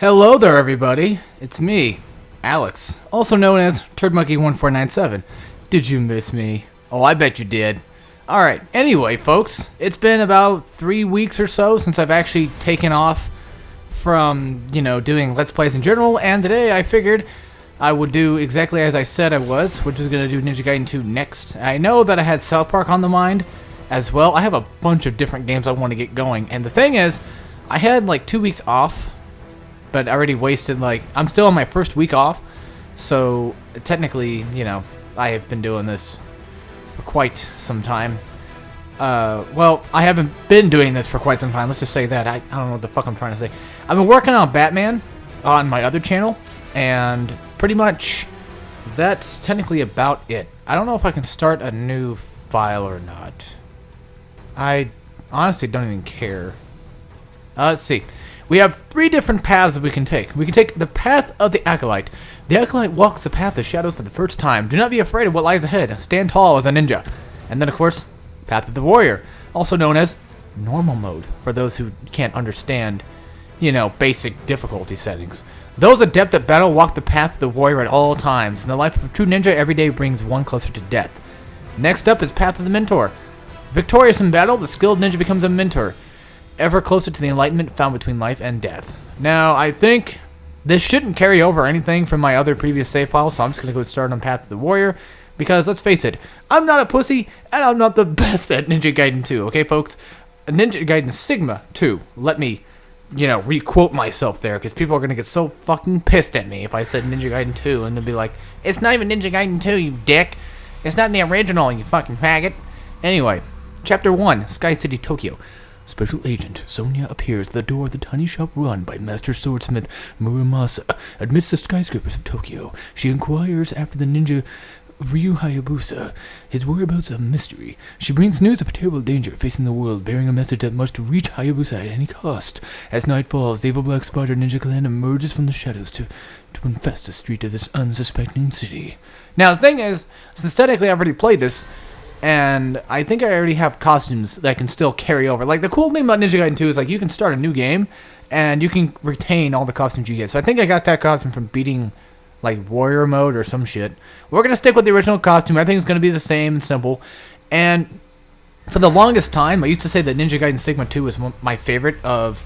Hello there, everybody. It's me, Alex, also known as TurdMonkey1497. Did you miss me? Oh, I bet you did. Alright, anyway, folks, it's been about 3 weeks or so since I've actually taken off from, doing Let's Plays in general, and today I figured I would do exactly as I said I was, which is going to do Ninja Gaiden 2 next. I know that I had South Park on the mind as well. I have a bunch of different games I want to get going, and the thing is, I had like 2 weeks off, but I already wasted, I'm still on my first week off, so technically, I have been doing this for quite some time. Well, I haven't been doing this for quite some time, let's just say that. I don't know what the fuck I'm trying to say. I've been working on Batman on my other channel, and pretty much that's technically about it. I don't know if I can start a new file or not. I honestly don't even care. Let's see. We have 3 different paths that we can take. We can take the path of the Acolyte. The Acolyte walks the path of shadows for the first time. Do not be afraid of what lies ahead. Stand tall as a ninja. And then, of course, Path of the Warrior, also known as Normal Mode, for those who can't understand, basic difficulty settings. Those adept at battle walk the path of the warrior at all times. In the life of a true ninja, every day brings one closer to death. Next up is Path of the Mentor. Victorious in battle, the skilled ninja becomes a mentor, ever closer to the enlightenment found between life and death. Now, I think this shouldn't carry over anything from my other previous save files, so I'm just going to go start on Path of the Warrior, because let's face it, I'm not a pussy, and I'm not the best at Ninja Gaiden 2, okay, folks? Ninja Gaiden Sigma 2, let me, re-quote myself there, because people are going to get so fucking pissed at me if I said Ninja Gaiden 2, and they'll be like, it's not even Ninja Gaiden 2, you dick. It's not in the original, you fucking faggot. Anyway, Chapter 1, Sky City, Tokyo. Special Agent Sonia appears at the door of the tiny shop run by Master Swordsmith Muramasa amidst the skyscrapers of Tokyo. She inquires after the ninja Ryu Hayabusa. His whereabouts a mystery. She brings news of a terrible danger facing the world, bearing a message that must reach Hayabusa at any cost. As night falls, the evil Black Spider Ninja Clan emerges from the shadows to infest the street of this unsuspecting city. Now, the thing is, synthetically, I've already played this, and I think I already have costumes that can still carry over. Like, the cool thing about Ninja Gaiden 2 is, you can start a new game, and you can retain all the costumes you get. So I think I got that costume from beating, Warrior Mode or some shit. We're going to stick with the original costume. I think it's going to be the same and simple. And for the longest time, I used to say that Ninja Gaiden Sigma 2 was my favorite of,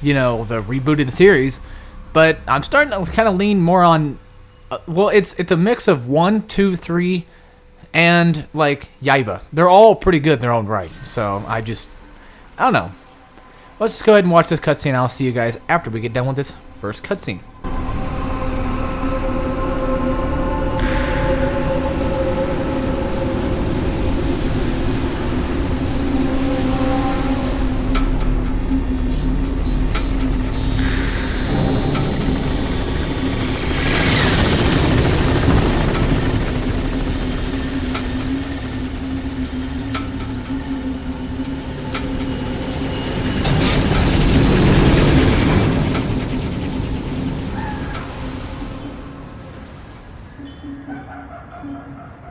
the rebooted series. But I'm starting to kind of lean more on, it's a mix of 1, 2, 3... and, Yaiba. They're all pretty good in their own right. So, I don't know. Let's just go ahead and watch this cutscene, and I'll see you guys after we get done with this first cutscene.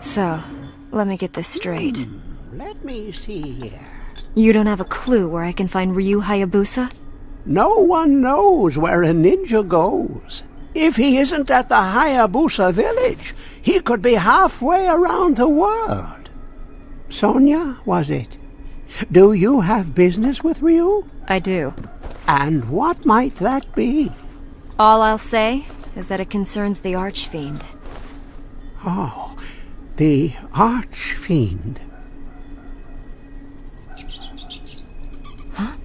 So, let me get this straight. Let me see here. You don't have a clue where I can find Ryu Hayabusa? No one knows where a ninja goes. If he isn't at the Hayabusa village, he could be halfway around the world. Sonia, was it? Do you have business with Ryu? I do. And what might that be? All I'll say is that it concerns the Archfiend. Oh. The Archfiend. Huh?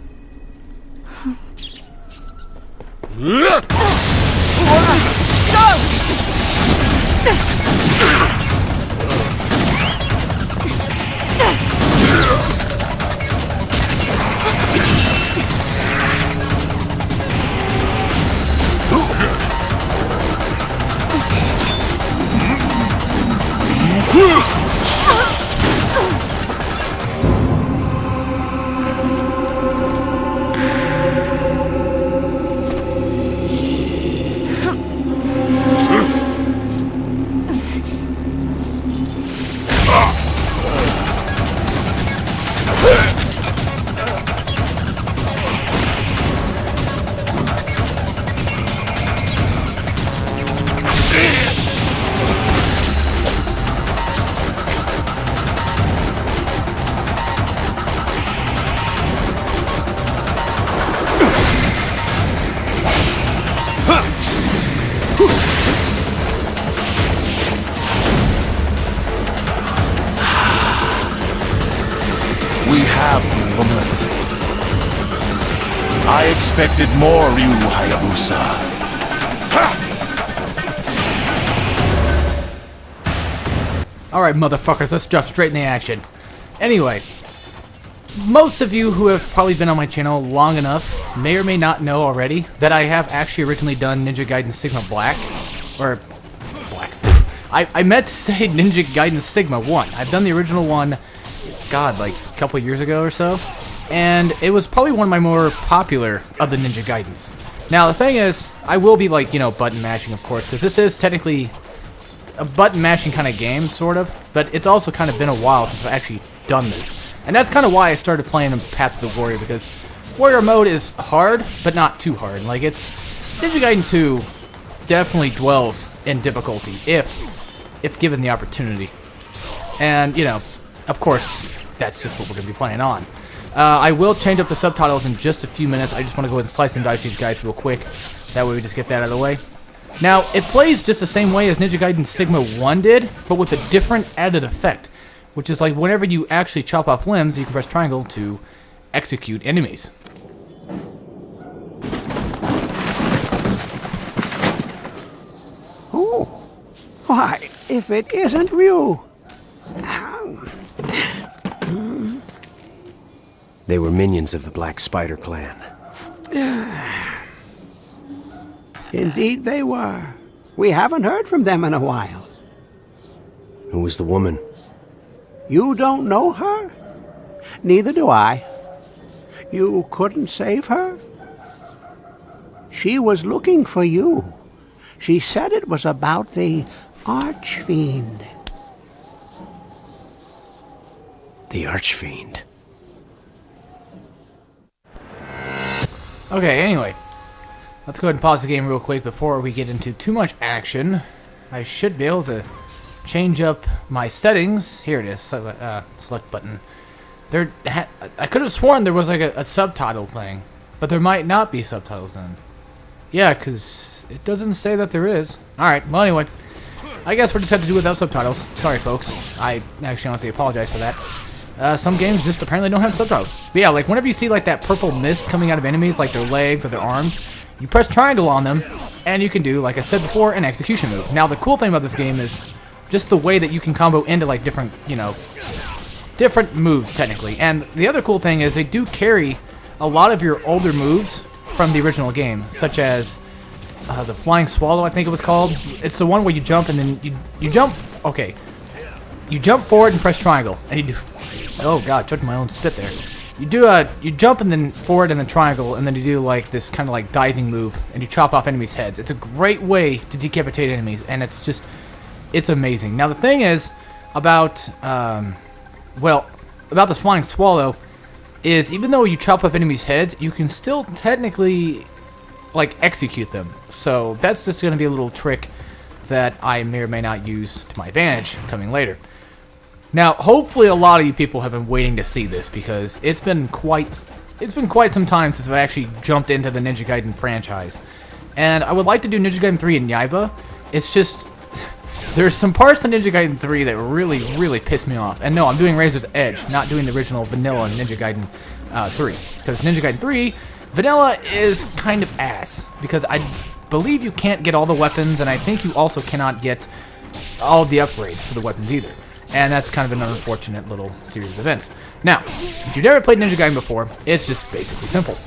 have, woman. I expected more, Ryu Hayabusa. Ha! Alright, motherfuckers, let's jump straight into action. Anyway, most of you who have probably been on my channel long enough may or may not know already that I have actually originally done Ninja Gaiden Sigma Black. Or, Black. I meant to say Ninja Gaiden Sigma 1. I've done the original one, God, like a couple years ago or so. And it was probably one of my more popular of the Ninja Gaidens. Now, the thing is, I will be, like, you know, button mashing, of course, because this is technically a button mashing kind of game, sort of. But it's also kind of been a while since I've actually done this. And that's kind of why I started playing Path of the Warrior, because Warrior mode is hard, but not too hard. Like, it's... Ninja Gaiden 2 definitely dwells in difficulty, if given the opportunity. And, you know, of course, that's just what we're going to be playing on. I will change up the subtitles in just a few minutes. I just want to go ahead and slice and dice these guys real quick. That way we just get that out of the way. Now, it plays just the same way as Ninja Gaiden Sigma 1 did, but with a different added effect. Which is like whenever you actually chop off limbs, you can press triangle to execute enemies. Oh, why, if it isn't Ryu. They were minions of the Black Spider clan. Indeed they were. We haven't heard from them in a while. Who was the woman? You don't know her? Neither do I. You couldn't save her? She was looking for you. She said it was about the Archfiend. The Archfiend. Okay, anyway. Let's go ahead and pause the game real quick before we get into too much action. I should be able to change up my settings. Here it is. Select button. I could have sworn there was like a subtitle playing, but there might not be subtitles then. Yeah, because it doesn't say that there is. Alright, well anyway. I guess we're just have to do without subtitles. Sorry folks. I actually honestly apologize for that. Some games just apparently don't have subtitles. But yeah, like whenever you see like that purple mist coming out of enemies, like their legs or their arms, you press triangle on them, and you can do, like I said before, an execution move. Now the cool thing about this game is just the way that you can combo into like different, you know, different moves technically. And the other cool thing is they do carry a lot of your older moves from the original game, such as the Flying Swallow, I think it was called. It's the one where you jump and then you jump. Okay, you jump forward and press triangle, and you do. Oh god, choked my own spit there. You jump and then forward and then triangle, and then you do like this kind of like diving move, and you chop off enemies' heads. It's a great way to decapitate enemies, and it's amazing. Now the thing is about about this Flying Swallow is even though you chop off enemies' heads, you can still technically like execute them. So that's just going to be a little trick that I may or may not use to my advantage coming later. Now, hopefully a lot of you people have been waiting to see this because it's been quite some time since I've actually jumped into the Ninja Gaiden franchise. And I would like to do Ninja Gaiden 3 in Yaiba. It's just there's some parts in Ninja Gaiden 3 that really piss me off. And no, I'm doing Razor's Edge, not doing the original vanilla Ninja Gaiden 3. Because Ninja Gaiden 3 vanilla is kind of ass because I believe you can't get all the weapons, and I think you also cannot get all the upgrades for the weapons either. And that's kind of an unfortunate little series of events. Now, if you've never played Ninja Gaiden before, it's just basically simple.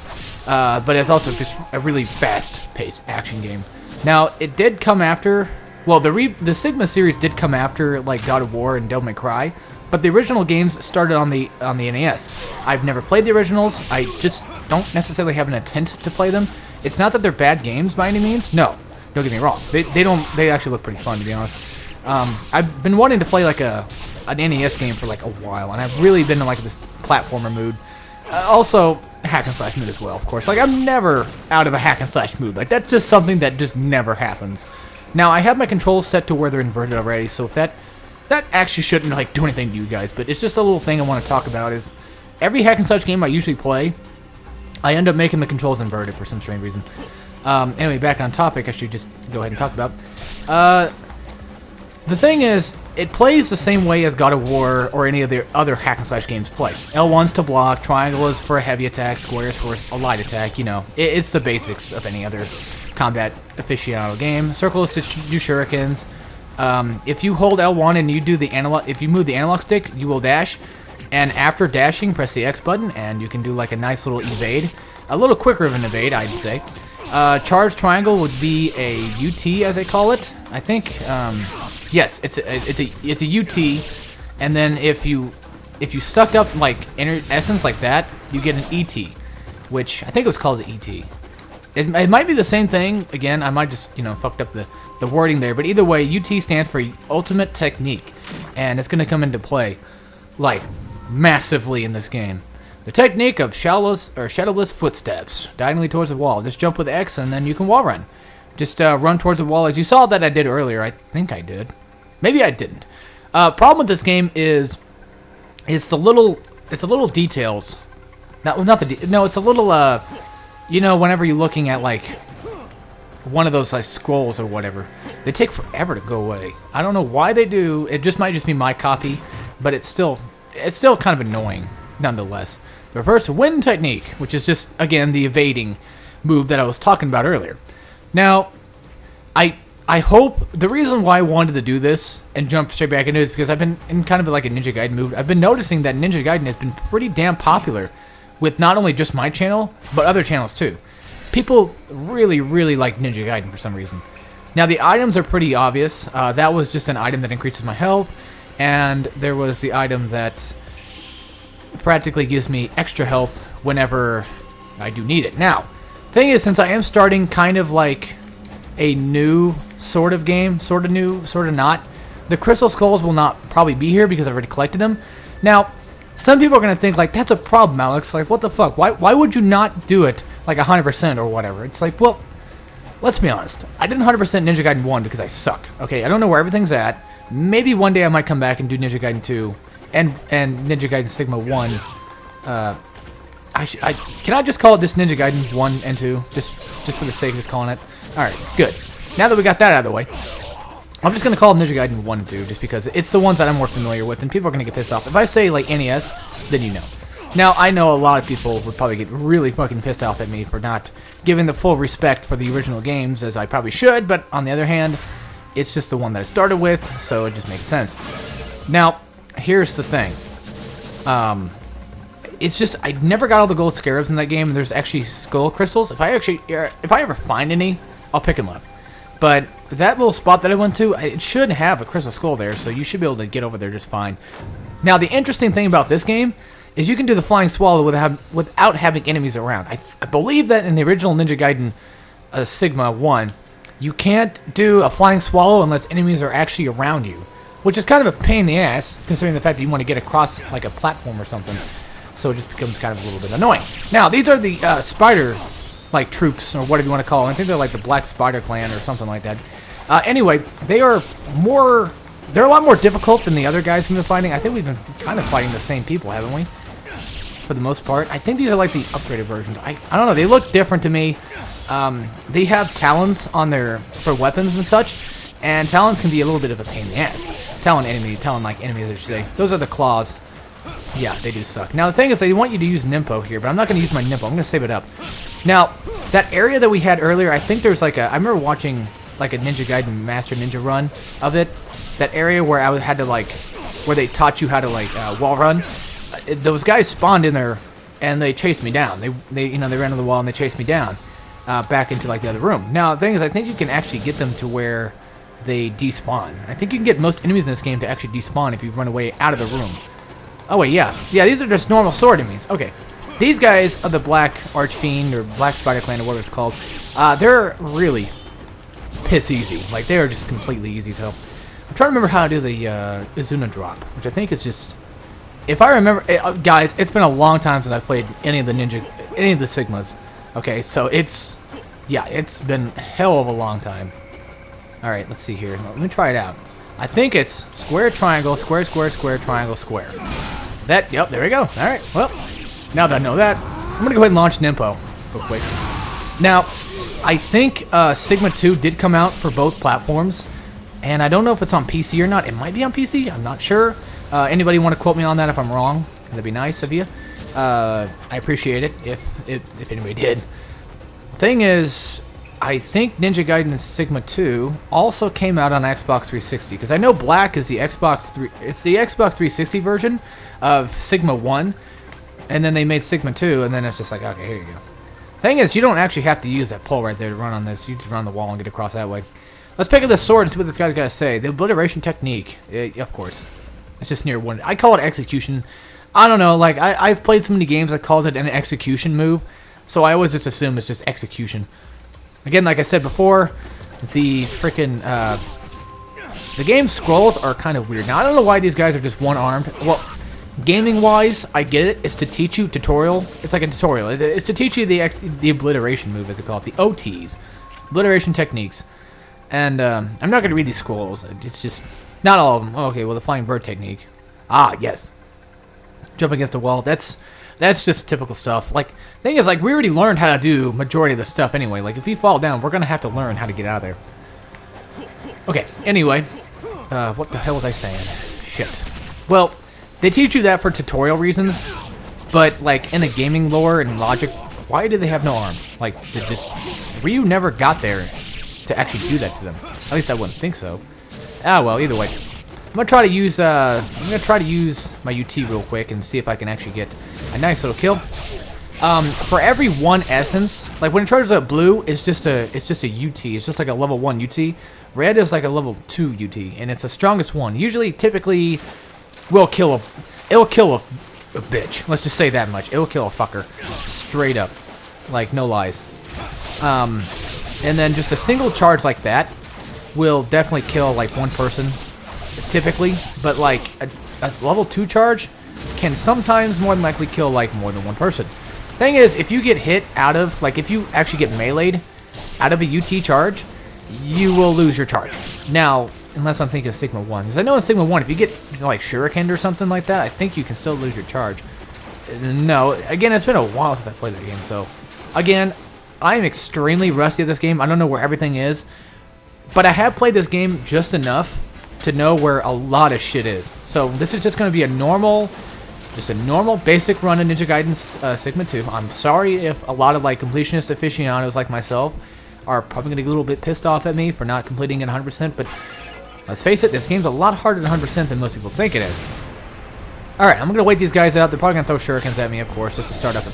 But it's also just a really fast-paced action game. Now, it did come after... Well, the Sigma series did come after, like, God of War and Devil May Cry. But the original games started on the NES. I've never played the originals. I just don't necessarily have an intent to play them. It's not that they're bad games by any means. No, don't get me wrong. They actually look pretty fun, to be honest. I've been wanting to play like an NES game for like a while, and I've really been in like this platformer mood. Also, hack and slash mood as well, of course. Like I'm never out of a hack and slash mood. Like that's just something that just never happens. Now I have my controls set to where they're inverted already, so if that actually shouldn't like do anything to you guys, but it's just a little thing I want to talk about. Is every hack and slash game I usually play, I end up making the controls inverted for some strange reason. Anyway, back on topic, I should just go ahead and talk about. The thing is, it plays the same way as God of War or any of the other hack and slash games play. L1's to block, triangle is for a heavy attack, square is for a light attack. You know, it's the basics of any other combat aficionado game. Circle is to do shurikens. If you hold L1 and you do the analog, if you move the analog stick, you will dash. And after dashing, press the X button, and you can do like a nice little evade, a little quicker of an evade, I'd say. Charge triangle would be a UT, as they call it. I think. Yes, it's a UT, and then if you suck up like essence like that, you get an ET, which I think it was called the ET. It might be the same thing. Again, I might just fucked up the wording there, but either way, UT stands for Ultimate Technique, and it's gonna come into play like massively in this game. The technique of shadowless footsteps, diagonally towards the wall. Just jump with X, and then you can wall run. Just run towards the wall, as you saw that I did earlier. I think I did. Maybe I didn't. Problem with this game is it's the little details. It's a little whenever you're looking at like one of those like scrolls or whatever, they take forever to go away. I don't know why they do. It might just be my copy, but it's still kind of annoying nonetheless. The reverse wind technique, which is just again the evading move that I was talking about earlier. Now, I hope the reason why I wanted to do this and jump straight back into it is because I've been in kind of like a Ninja Gaiden mood. I've been noticing that Ninja Gaiden has been pretty damn popular with not only just my channel, but other channels too. People really, really like Ninja Gaiden for some reason. Now, the items are pretty obvious. That was just an item that increases my health, and there was the item that practically gives me extra health whenever I do need it. Now, thing is, since I am starting kind of like a new sort of game, sort of new, sort of not, the crystal skulls will not probably be here because I've already collected them. Now, some people are going to think like, that's a problem, Alex. Like, what the fuck? Why would you not do it like 100% or whatever? It's like, well, let's be honest. I didn't 100% Ninja Gaiden 1 because I suck. Okay, I don't know where everything's at. Maybe one day I might come back and do Ninja Gaiden 2 and Ninja Gaiden Sigma 1. Can I just call it just Ninja Gaiden 1 and 2? Just for the sake of just calling it? Alright, good. Now that we got that out of the way, I'm just going to call it Ninja Gaiden 1 and 2 just because it's the ones that I'm more familiar with, and people are going to get pissed off. If I say, like, NES, then you know. Now, I know a lot of people would probably get really fucking pissed off at me for not giving the full respect for the original games, as I probably should, but on the other hand, it's just the one that I started with, so it just makes sense. Now, here's the thing. It's just, I never got all the gold scarabs in that game, and there's actually skull crystals. If I ever find any, I'll pick them up. But that little spot that I went to, it should have a crystal skull there, so you should be able to get over there just fine. Now, the interesting thing about this game is you can do the flying swallow without having enemies around. I believe that in the original Ninja Gaiden Sigma 1, you can't do a flying swallow unless enemies are actually around you, which is kind of a pain in the ass, considering the fact that you want to get across like a platform or something. So it just becomes kind of a little bit annoying. Now, these are the spider like troops, or whatever you want to call them. I think they're like the Black Spider Clan or something like that. Anyway, they're a lot more difficult than the other guys we've been fighting. I think we've been kind of fighting the same people, haven't we? For the most part. I think these are like the upgraded versions. I don't know, they look different to me. They have talons on for weapons and such, and talons can be a little bit of a pain in the ass. Talon enemies, I should say. Those are the claws. Yeah, they do suck. Now, the thing is, they want you to use Nimpo here, but I'm not going to use my Nimpo. I'm going to save it up. Now, that area that we had earlier, I think there's like I remember watching like a Ninja Gaiden Master Ninja run of it. That area where I had to like, where they taught you how to like wall run. Those guys spawned in there, and they chased me down. They ran to the wall and they chased me down back into like the other room. Now, the thing is, I think you can actually get them to where they despawn. I think you can get most enemies in this game to actually despawn if you run away out of the room. Oh wait, yeah, these are just normal sword enemies. Okay, these guys are the Black Archfiend or Black Spider Clan or whatever it's called. They're really piss easy. Like, they are just completely easy. So I'm trying to remember how to do the Izuna drop, which I think is just, if I remember, guys, it's been a long time since I've played any of the Sigmas. Okay, so it's been hell of a long time. All right, let's see here. Let me try it out. I think it's square, triangle, square, square, square, triangle, square. Yep, there we go. All right, well, now that I know that, I'm going to go ahead and launch Nimpo real quick. Now, I think Sigma 2 did come out for both platforms. And I don't know if it's on PC or not. It might be on PC. I'm not sure. Anybody want to quote me on that if I'm wrong? That'd be nice of you. I appreciate it if anybody did. Thing is, I think Ninja Gaiden Sigma 2 also came out on Xbox 360 because I know Black is the it's the Xbox 360 version of Sigma 1, and then they made Sigma 2, and then it's just like, okay, here you go. Thing is, you don't actually have to use that pole right there to run on this. You just run the wall and get across that way. Let's pick up this sword and see what this guy's got to say. The obliteration technique, of course. It's just near one. I call it execution. I don't know, like, I've played so many games that called it an execution move, so I always just assume it's just execution. Again, like I said before, the freaking, the game scrolls are kind of weird. Now, I don't know why these guys are just one-armed. Well, gaming-wise, I get it. It's to teach you tutorial. It's like a tutorial. It's to teach you the obliteration move, as they call it, the OTs, obliteration techniques. And I'm not going to read these scrolls. It's just, not all of them. Okay, well, the flying bird technique. Ah, yes. Jump against a wall. That's just typical stuff. Like, thing is, like, we already learned how to do majority of the stuff anyway. Like, if we fall down, we're gonna have to learn how to get out of there. Okay, anyway. What the hell was I saying? Shit. Well, they teach you that for tutorial reasons, but, like, in the gaming lore and logic, why do they have no arms? Like, they just... Ryu never got there to actually do that to them. At least I wouldn't think so. Ah, well, either way. I'm gonna try to use my UT real quick and see if I can actually get a nice little kill. For every one essence, like when it charges up blue, it's just a UT. It's just like a level 1 UT. Red is like a level 2 UT, and it's the strongest one. Usually, typically, it'll kill a bitch. Let's just say that much. It'll kill a fucker, straight up, like no lies. And then just a single charge like that will definitely kill like one person. Typically, but like a level 2 charge can sometimes more than likely kill like more than one person. Thing is, if you get hit out of, like if you actually get meleeed out of a UT charge, you will lose your charge. Now, unless I'm thinking of Sigma 1, because I know in Sigma 1, if you get like shurikened or something like that, I think you can still lose your charge. No, again, it's been a while since I played that game, so again, I am extremely rusty at this game. I don't know where everything is, but I have played this game just enough to know where a lot of shit is. So this is just going to be a normal basic run of Ninja Gaiden Sigma 2. I'm sorry if a lot of like completionist aficionados like myself are probably going to get a little bit pissed off at me for not completing it 100%, but let's face it, this game's a lot harder than 100% than most people think it is. Alright, I'm going to wait these guys out. They're probably going to throw shurikens at me, of course, just to start up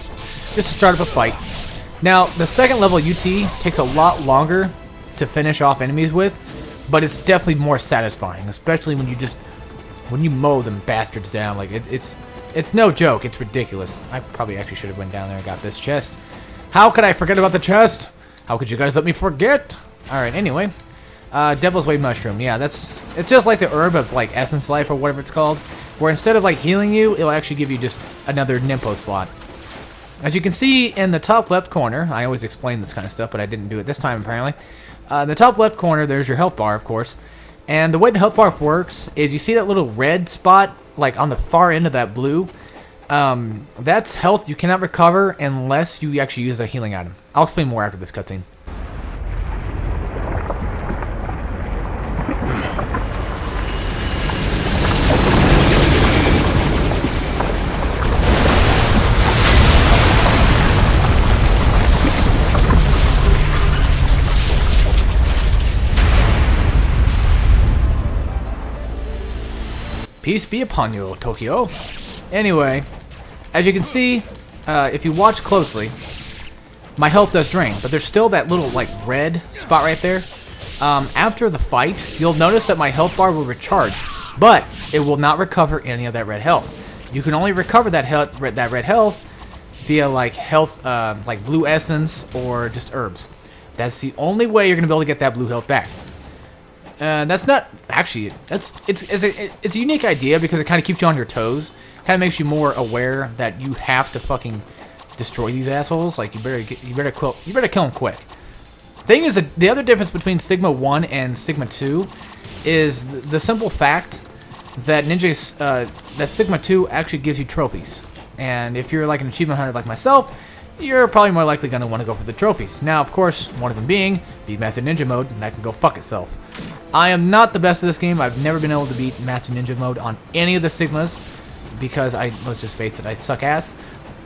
a fight. Now, the second level UT takes a lot longer to finish off enemies with, but it's definitely more satisfying, especially when you mow them bastards down. Like it's no joke. It's ridiculous. I probably actually should have went down there and got this chest. How could I forget about the chest? How could you guys let me forget? All right. Anyway, Devil's Wave Mushroom. Yeah, it's just like the herb of like Essence Life or whatever it's called, where instead of like healing you, it'll actually give you just another Nimpo slot. As you can see in the top left corner, I always explain this kind of stuff, but I didn't do it this time apparently. In the top left corner, there's your health bar, of course. And the way the health bar works is you see that little red spot, like on the far end of that blue. That's health you cannot recover unless you actually use a healing item. I'll explain more after this cutscene. Peace be upon you, Tokyo. Anyway, as you can see, if you watch closely, my health does drain, but there's still that little like red spot right there. After the fight, you'll notice that my health bar will recharge, but it will not recover any of that red health. You can only recover that red health via like like blue essence or just herbs. That's the only way you're gonna be able to get that blue health back. That's not actually. It's a unique idea because it kind of keeps you on your toes. Kind of makes you more aware that you have to fucking destroy these assholes. Like you better kill them quick. Thing is, the other difference between Sigma 1 and Sigma 2 is the simple fact that that Sigma 2 actually gives you trophies. And if you're like an achievement hunter like myself, you're probably more likely going to want to go for the trophies. Now, of course, one of them being Beatmaster Ninja mode, and that can go fuck itself. I am not the best at this game. I've never been able to beat Master Ninja mode on any of the Sigmas because let's just face it, I suck ass.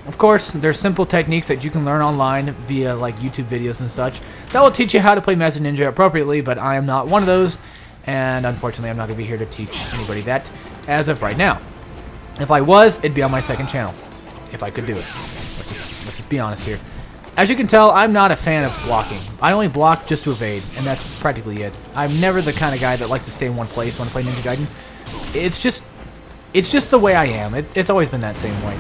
Of course, there's simple techniques that you can learn online via like YouTube videos and such that will teach you how to play Master Ninja appropriately, but I am not one of those, and unfortunately I'm not going to be here to teach anybody that as of right now. If I was, it'd be on my second channel, if I could do it. Let's just be honest here. As you can tell, I'm not a fan of blocking. I only block just to evade, and that's practically it. I'm never the kind of guy that likes to stay in one place when I play Ninja Gaiden. It's just the way I am. It's always been that same way.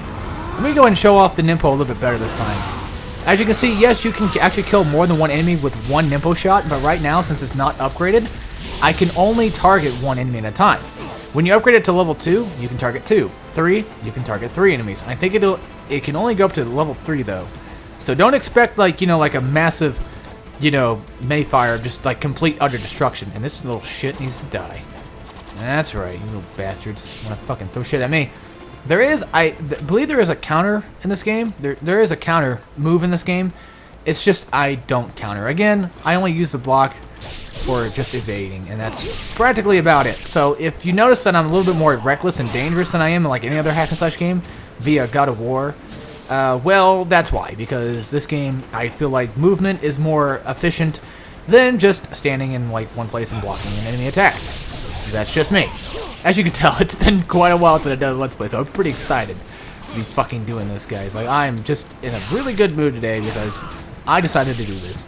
Let me go ahead and show off the Ninpo a little bit better this time. As you can see, yes, you can actually kill more than one enemy with one Ninpo shot, but right now, since it's not upgraded, I can only target one enemy at a time. When you upgrade it to level 2, you can target 2. 3, you can target 3 enemies. I think it can only go up to level 3 though. So don't expect like, like a massive, Mayfire, just like complete utter destruction. And this little shit needs to die. That's right, you little bastards. Wanna fucking throw shit at me. I believe there is a counter in this game. There is a counter move in this game. It's just I don't counter. Again, I only use the block for just evading, and that's practically about it. So if you notice that I'm a little bit more reckless and dangerous than I am in like any other hack and slash game via God of War, well, that's why. Because this game, I feel like movement is more efficient than just standing in like one place and blocking an enemy attack. That's just me. As you can tell, it's been quite a while since I've done a Let's Play, so I'm pretty excited to be fucking doing this, guys. Like, I'm just in a really good mood today because I decided to do this.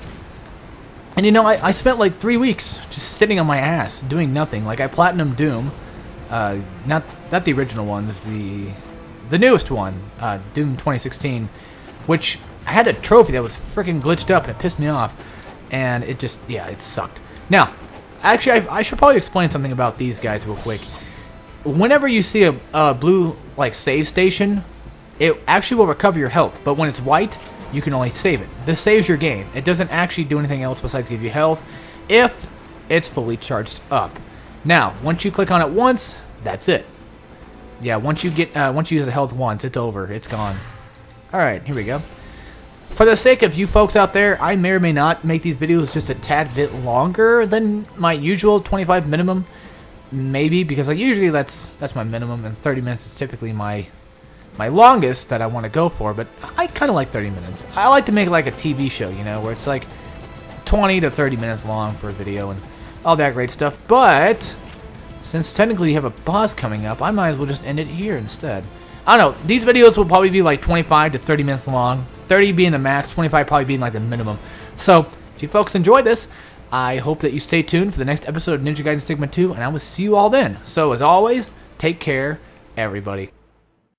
And I spent like 3 weeks just sitting on my ass, doing nothing. Like, I Platinum Doom. Not the original one, this is the newest one, Doom 2016, which I had a trophy that was freaking glitched up and it pissed me off. And it just, yeah, it sucked. Now, actually, I should probably explain something about these guys real quick. Whenever you see a blue, like, save station, it actually will recover your health. But when it's white, you can only save it. This saves your game. It doesn't actually do anything else besides give you health if it's fully charged up. Now, once you click on it once, that's it. Yeah, once you use the health once, it's over. It's gone. Alright, here we go. For the sake of you folks out there, I may or may not make these videos just a tad bit longer than my usual 25 minimum. Maybe, because like usually that's my minimum, and 30 minutes is typically my longest that I want to go for, but I kind of like 30 minutes. I like to make it like a TV show, where it's like 20 to 30 minutes long for a video and all that great stuff, but since technically you have a boss coming up, I might as well just end it here instead. I don't know, these videos will probably be like 25 to 30 minutes long, 30 being the max, 25 probably being like the minimum. So, if you folks enjoyed this, I hope that you stay tuned for the next episode of Ninja Gaiden Sigma 2, and I will see you all then. So, as always, take care, everybody.